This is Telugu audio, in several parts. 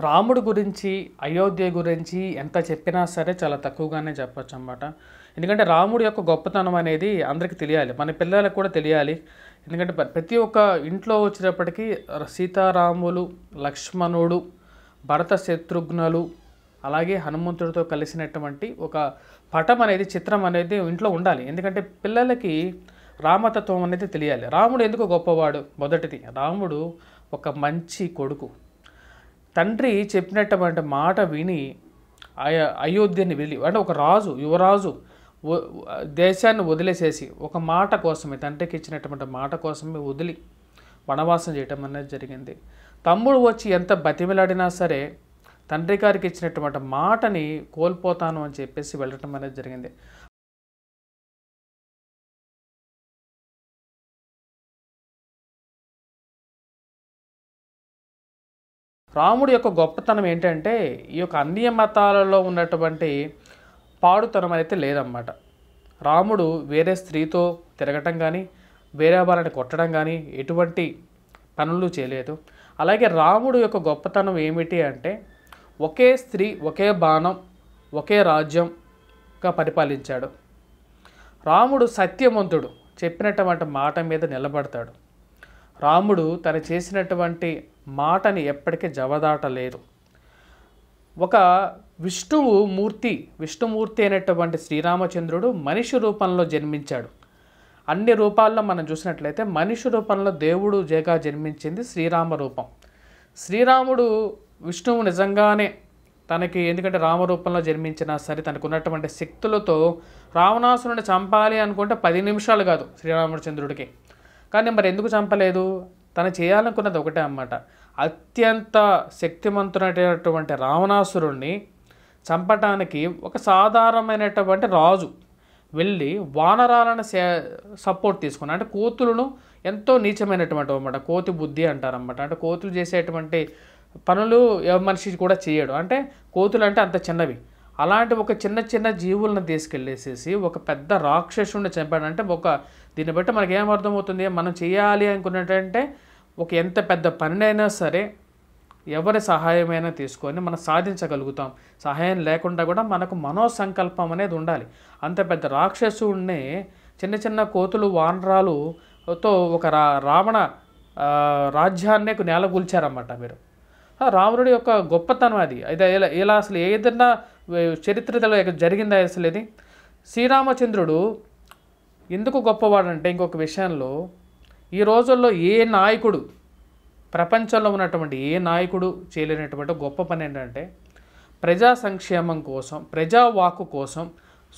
రాముడు గురించి, అయోధ్య గురించి ఎంత చెప్పినా సరే చాలా తక్కువగానే చెప్పొచ్చు అన్నమాట. ఎందుకంటే రాముడి యొక్క గొప్పతనం అనేది అందరికీ తెలియాలి, మన పిల్లలకు కూడా తెలియాలి. ఎందుకంటే ప్రతి ఒక్క ఇంట్లో వచ్చేటప్పటికీ సీతారాములు, లక్ష్మణుడు, భరత శత్రుఘ్నులు, అలాగే హనుమంతుడితో కలిసినటువంటి ఒక పటం అనేది, చిత్రం అనేది ఇంట్లో ఉండాలి. ఎందుకంటే పిల్లలకి రామతత్వం అనేది తెలియాలి. రాముడు ఎందుకు గొప్పవాడు? మొదటిది, రాముడు ఒక మంచి కొడుకు. తండ్రి చెప్పినటువంటి మాట విని అయోధ్యని వెళ్ళి, అంటే ఒక రాజు, యువరాజు దేశాన్ని వదిలేసేసి ఒక మాట కోసమే, తండ్రికి ఇచ్చినటువంటి మాట కోసమే వదిలి వనవాసం చేయటం అనేది జరిగింది. తమ్ముడు వచ్చి ఎంత బతిమిలాడినా సరే తండ్రి గారికి ఇచ్చినటువంటి మాటని కోల్పోతాను అని చెప్పేసి వెళ్ళటం అనేది జరిగింది. రాముడి యొక్క గొప్పతనం ఏంటంటే ఈ యొక్క అన్య మతాలలో ఉన్నటువంటి పాడుతనం అయితే లేదన్నమాట. రాముడు వేరే స్త్రీతో తిరగటం కానీ, వేరే వాళ్ళని కొట్టడం కానీ ఎటువంటి పనులు చేయలేదు. అలాగే రాముడు యొక్క గొప్పతనం ఏమిటి అంటే ఒకే స్త్రీ, ఒకే బాణం, ఒకే రాజ్యంగా పరిపాలించాడు. రాముడు సత్యవంతుడు, చెప్పినటువంటి మాట మీద నిలబడతాడు. రాముడు తను చేసినటువంటి మాటని ఎప్పటికీ జవదాటలేదు. ఒక విష్ణుమూర్తి అయినటువంటి శ్రీరామచంద్రుడు మనిషి రూపంలో జన్మించాడు. అన్ని రూపాల్లో మనం చూసినట్లయితే మనిషి రూపంలో దేవుడు జేగా జన్మించింది శ్రీరామ రూపం. శ్రీరాముడు విష్ణువు నిజంగానే తనకి, ఎందుకంటే రామరూపంలో జన్మించినా సరే తనకు ఉన్నటువంటి శక్తులతో రావణాసురుని చంపాలి అనుకుంటే 10 నిమిషాలు కాదు శ్రీరామచంద్రుడికి. కానీ మరి ఎందుకు చంపలేదు? తను చేయాలనుకున్నది ఒకటే అన్నమాట. అత్యంత శక్తివంతుడైనటువంటి రావణాసురుణ్ణి చంపటానికి ఒక సాధారణమైనటువంటి రాజు వెళ్ళి వానరాలను సపోర్ట్ తీసుకున్నాడు. అంటే కోతులను ఎంతో నీచమైనటువంటి అన్నమాట, కోతి బుద్ధి అంటారన్నమాట. అంటే కోతులు చేసేటువంటి పనులు ఏ మనిషి కూడా చేయడు. అంటే కోతులు అంటే అంత చిన్నవి. అలాంటి ఒక చిన్న జీవులను తీసుకెళ్ళేసేసి ఒక పెద్ద రాక్షసుడిని చంపాడు. అంటే దీన్ని బట్టి మనకి ఏమర్థమవుతుంది, మనం చేయాలి అనుకున్నట్టంటే ఒక ఎంత పెద్ద పనినైనా సరే ఎవరి సహాయమైనా తీసుకొని మనం సాధించగలుగుతాం. సహాయం లేకుండా కూడా మనకు మనోసంకల్పం అనేది ఉండాలి. అంత పెద్ద రాక్షసుడిని చిన్న కోతులు, వానరాలుతో ఒక రావణ రాజ్యాన్ని నేలగూల్చారన్నమాట మీరు. రావణుడి యొక్క గొప్పతనం అది. ఇలా అసలు ఏదన్నా చరిత్రలో జరిగిందా అసలు ఇది? శ్రీరామచంద్రుడు ఎందుకు గొప్పవాడంటే ఇంకొక విషయంలో, ఈ రోజుల్లో ఏ నాయకుడు, ప్రపంచంలో ఉన్నటువంటి ఏ నాయకుడు చేయలేనటువంటి గొప్ప పని ఏంటంటే ప్రజా సంక్షేమం కోసం, ప్రజా వాక్కు కోసం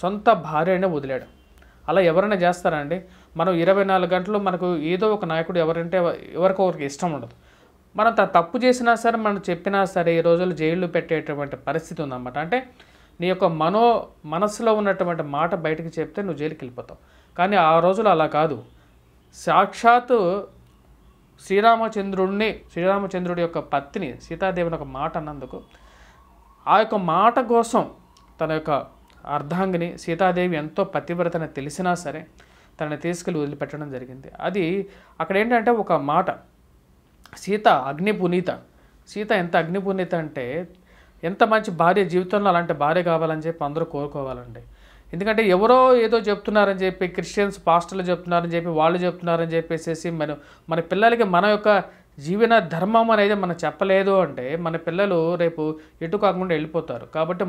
సొంత భార్యనే వదిలాడు. అలా ఎవరైనా చేస్తారా అండి? మనం 24 గంటలు మనకు ఏదో ఒక నాయకుడు ఎవరికొకరికి ఇష్టం ఉండదు. మనం తప్పు చేసినా సరే, మనం చెప్పినా సరే ఈ రోజుల్లో జైల్లో పెట్టేటువంటి పరిస్థితి ఉందన్నమాట. అంటే నీ యొక్క మనసులో ఉన్నటువంటి మాట బయటకు చెప్తే నువ్వు జైలుకి వెళ్ళిపోతావు. కానీ ఆ రోజులు అలా కాదు. సాక్షాత్తు శ్రీరామచంద్రుడి యొక్క పత్ని సీతాదేవిని ఒక మాట అన్నందుకు, ఆ యొక్క మాట కోసం తన యొక్క అర్ధాంగిని సీతాదేవి ఎంతో పతివ్రతని తెలిసినా సరే తనని తీసుకెళ్ళి వదిలిపెట్టడం జరిగింది. అది అక్కడ ఏంటంటే ఒక మాట, సీత అగ్నిపునీత. సీత ఎంత అగ్నిపునీత అంటే ఎంత మంచి భార్య, జీవితంలో అలాంటి భార్య కావాలని చెప్పి అందరూ కోరుకోవాలండి. ఎందుకంటే ఎవరో ఏదో చెప్తున్నారని చెప్పి, క్రిస్టియన్స్ పాస్టర్లు చెప్తున్నారని చెప్పి, వాళ్ళు చెప్తున్నారని చెప్పేసి మన పిల్లలకి మన యొక్క జీవన ధర్మం అనేది మనం చెప్పలేదు అంటే మన పిల్లలు రేపు ఎటు కాకుండా వెళ్ళిపోతారు. కాబట్టి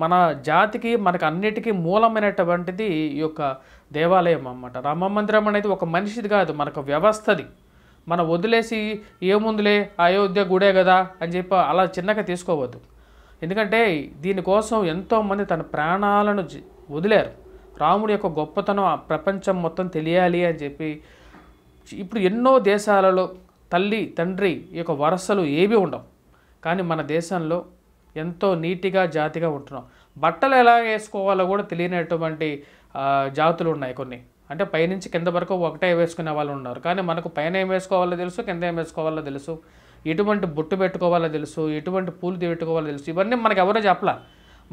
మన జాతికి, మనకు అన్నిటికీ మూలమైనటువంటిది ఈ యొక్క దేవాలయం అన్నమాట. రామ మందిరం అనేది ఒక మనిషిది కాదు, మనకు వ్యవస్థది. మనం వదిలేసి ఏముందులే అయోధ్య గుడే కదా అని చెప్పి అలా చిన్నగా తీసుకోవద్దు. ఎందుకంటే దీనికోసం ఎంతోమంది తన ప్రాణాలను వదిలారు. రాముడి యొక్క గొప్పతనం ప్రపంచం మొత్తం తెలియాలి అని చెప్పి ఇప్పుడు ఎన్నో దేశాలలో తల్లి తండ్రి ఈ యొక్క వరసలు ఏవి ఉండవు. కానీ మన దేశంలో ఎంతో నీటిగా జాతిగా ఉంటున్నాం. బట్టలు ఎలా వేసుకోవాలో కూడా తెలియనటువంటి జాతులు ఉన్నాయి కొన్ని. అంటే పైనుంచి కింద వరకు ఒకటే వేసుకునే వాళ్ళు ఉన్నారు. కానీ మనకు పైన ఏం వేసుకోవాలో తెలుసు, కింద ఏం వేసుకోవాలో తెలుసు, ఎటువంటి బొట్టు పెట్టుకోవాలో తెలుసు, ఎటువంటి పూలు పెట్టుకోవాలో తెలుసు. ఇవన్నీ మనకు ఎవరో చెప్పలా.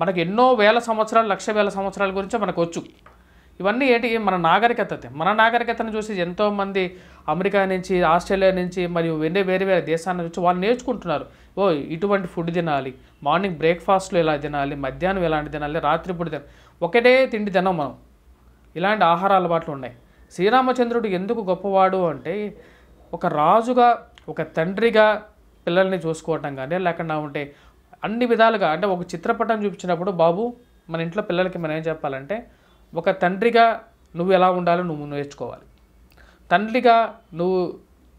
మనకు ఎన్నో వేల సంవత్సరాలు, వేల సంవత్సరాల గురించి మనకు వచ్చు. ఇవన్నీ ఏంటి? మన నాగరికతను చూసి ఎంతోమంది అమెరికా నుంచి, ఆస్ట్రేలియా నుంచి మరియు వేరే దేశాల నుంచి వాళ్ళు నేర్చుకుంటున్నారు. ఓ ఇటువంటి ఫుడ్ తినాలి, మార్నింగ్ బ్రేక్ఫాస్ట్లో ఇలా తినాలి, మధ్యాహ్నం ఎలాంటి తినాలి, రాత్రిపూట తినాలి, ఒకటే తిండి తినం మనం. ఇలాంటి ఆహార అలవాట్లు ఉన్నాయి. శ్రీరామచంద్రుడు ఎందుకు గొప్పవాడు అంటే ఒక రాజుగా, ఒక తండ్రిగా పిల్లల్ని చూసుకోవటం కానీ లేకుండా ఉంటే అన్ని విధాలుగా, అంటే ఒక చిత్రపటం చూపించినప్పుడు బాబు మన ఇంట్లో పిల్లలకి మనం ఏం చెప్పాలంటే ఒక తండ్రిగా నువ్వు ఎలా ఉండాలో నువ్వు నేర్చుకోవాలి, తండ్రిగా నువ్వు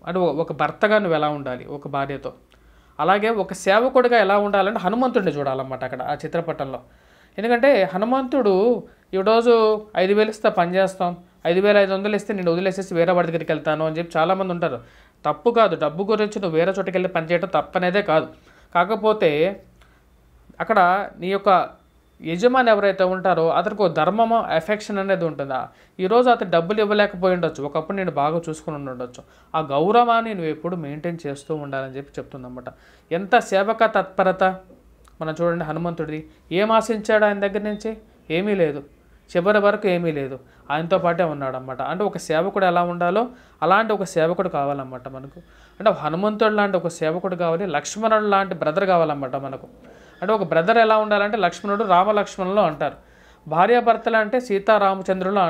అంటే ఒక భర్తగా నువ్వు ఎలా ఉండాలి ఒక భార్యతో, అలాగే ఒక సేవకుడిగా ఎలా ఉండాలంటే హనుమంతుడిని చూడాలన్నమాట అక్కడ ఆ చిత్రపటంలో. ఎందుకంటే హనుమంతుడు ఈరోజు 5,000 ఇస్తే పని చేస్తాం, 5,500 ఇస్తే నేను వదిలేసేసి వేరే వాడి దగ్గరికి వెళ్తాను అని చెప్పి చాలామంది ఉంటారు. తప్పు కాదు, డబ్బు గురించి నువ్వు వేరే చోటుకి వెళ్ళి పనిచేయడం తప్పనేదే కాదు. కాకపోతే అక్కడ నీ యొక్క యజమాని ఎవరైతే ఉంటారో అతనికి ఒక ధర్మము, ఎఫెక్షన్ అనేది ఉంటుందా. ఈరోజు అతను డబ్బులు ఇవ్వలేకపోయి ఉండొచ్చు, ఒకప్పుడు నేను బాగా చూసుకుని ఉండొచ్చు. ఆ గౌరవాన్ని నువ్వు ఎప్పుడు మెయింటైన్ చేస్తూ ఉండాలని చెప్పి చెప్తుందన్నమాట. ఎంత సేవక తత్పరత మనం చూడండి హనుమంతుడిది. ఏం ఆశించాడు ఆయన దగ్గర నుంచి? ఏమీ లేదు, చివరి వరకు ఏమీ లేదు, ఆయనతో పాటే ఉన్నాడన్నమాట. అంటే ఒక సేవకుడు ఎలా ఉండాలో అలాంటి ఒక సేవకుడు కావాలన్నమాట మనకు. అంటే హనుమంతుడు లాంటి ఒక సేవకుడు కావాలి, లక్ష్మణుడు లాంటి బ్రదర్ కావాలన్నమాట మనకు. అంటే ఒక బ్రదర్ ఎలా ఉండాలంటే లక్ష్మణుడు రామలక్ష్మణులు అంటారు, భార్యాభర్తలు అంటే సీతారామచంద్రులు,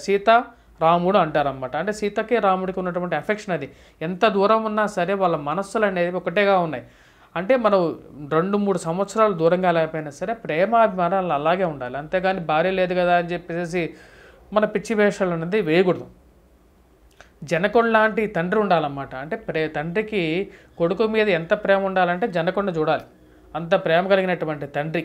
సీతారాముడు అంటారన్నమాట. అంటే సీతకి రాముడికి ఉన్నటువంటి ఎఫెక్షన్ అది. ఎంత దూరం ఉన్నా సరే వాళ్ళ మనస్సులు అనేవి ఒకటేగా ఉన్నాయి. అంటే మనం 2-3 సంవత్సరాలు దూరంగా లేకపోయినా సరే ప్రేమాభిమానాలు అలాగే ఉండాలి. అంతేగాని భార్య లేదు కదా అని చెప్పేసి మన పిచ్చి వేషాలు అనేది వేయకూడదు. జనకుడు లాంటి తండ్రి ఉండాలన్నమాట. అంటే తండ్రికి కొడుకు మీద ఎంత ప్రేమ ఉండాలంటే జనకుడిని చూడాలి, అంత ప్రేమ కలిగినటువంటి తండ్రి.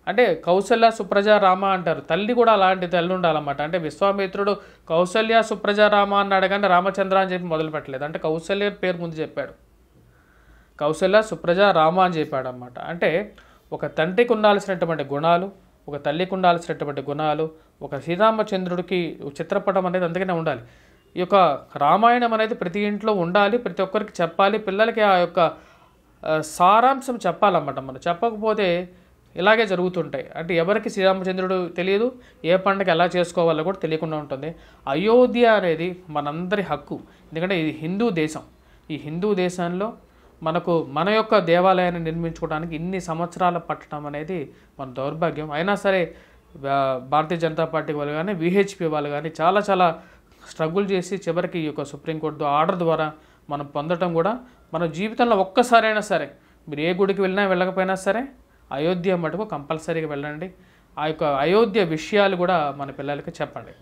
అంటే కౌసల్య సుప్రజ రామ అంటారు, తల్లి కూడా అలాంటి తల్లి ఉండాలన్నమాట. అంటే విశ్వామిత్రుడు కౌసల్య సుప్రజ రామ అన్నాడు కానీ రామచంద్ర అని చెప్పి మొదలు పెట్టలేదు. అంటే కౌసల్య పేరు ముందు చెప్పాడు, కౌసల్య సుప్రజ రామ అని చెప్పాడు అన్నమాట. అంటే ఒక తండ్రికి ఉండాల్సినటువంటి గుణాలు, ఒక తల్లికి ఉండాల్సినటువంటి గుణాలు, ఒక శ్రీరామచంద్రుడికి చిత్రపటం అనేది అందుకనే ఉండాలి. ఈ యొక్క రామాయణం అనేది ప్రతి ఇంట్లో ఉండాలి, ప్రతి ఒక్కరికి చెప్పాలి, పిల్లలకి ఆ యొక్క సారాంశం చెప్పాలన్నమాట. మనం చెప్పకపోతే ఇలాగే జరుగుతుంటాయి. అంటే ఎవరికి శ్రీరామచంద్రుడు తెలియదు, ఏ పండుగ ఎలా చేసుకోవాలో కూడా తెలియకుండా ఉంటుంది. అయోధ్య అనేది మనందరి హక్కు, ఎందుకంటే ఇది హిందూ దేశం. ఈ హిందూ దేశంలో మనకు మన యొక్క దేవాలయాన్ని నిర్మించుకోవడానికి ఇన్ని సంవత్సరాలు పట్టడం అనేది మన దౌర్భాగ్యం. అయినా సరే భారతీయ జనతా పార్టీ వాళ్ళు కానీ విహెచ్పి వాళ్ళు కానీ చాలా చాలా స్ట్రగుల్ చేసి చివరికి ఈ యొక్క సుప్రీంకోర్టు ఆర్డర్ ద్వారా మనం పొందటం కూడా మన జీవితంలో ఒక్కసారైనా సరే మీరు ఏ గుడికి వెళ్ళినా వెళ్ళకపోయినా సరే అయోధ్య మటుకు కంపల్సరీగా వెళ్ళండి. ఆ యొక్క అయోధ్య విషయాలు కూడా మన పిల్లలకి చెప్పండి.